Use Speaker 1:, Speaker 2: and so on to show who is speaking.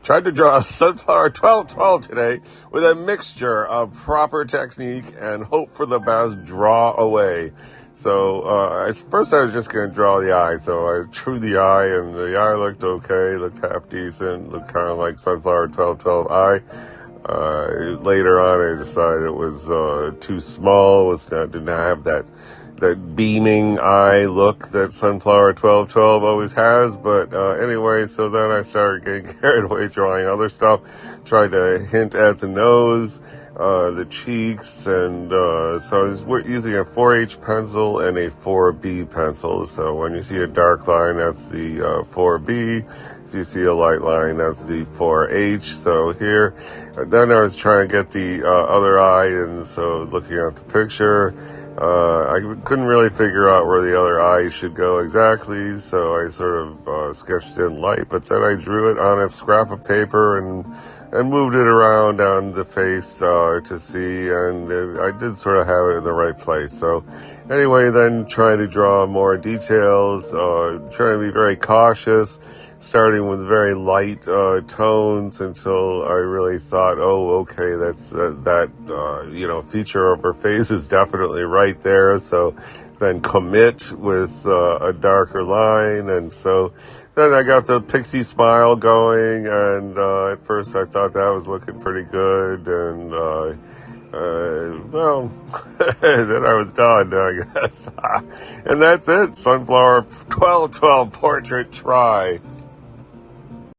Speaker 1: Tried to draw a sunflower 1212 today with a mixture of proper technique and hope for the best draw away. So at first I was just going to draw the eye, so I drew the eye, and the eye looked okay, looked half decent, looked kind of like sunflower 1212 eye. Later on I decided it was too small, didn't have that beaming eye look that sunflower 1212 always has. But anyway, so then I started getting carried away drawing other stuff, tried to hint at the nose, the cheeks, and so I was using a 4H pencil and a 4B pencil. So when you see a dark line, that's the 4B. If you see a light line, that's the 4H. So here, then I was trying to get the other eye, and so looking at the picture, I couldn't really figure out where the other eye should go exactly, so I sort of sketched in light, but then I drew it on a scrap of paper and moved it around on the face to see, and I did sort of have it in the right place. So anyway, then trying to draw more details, trying to be very cautious, starting with very light tones until I really thought, oh, okay, that's feature of her face is definitely right there. So then commit with a darker line, and so then I got the pixie smile going, and at first I thought that was looking pretty good, and then I was done, I guess. And that's it. Sunflower 1212 portrait try.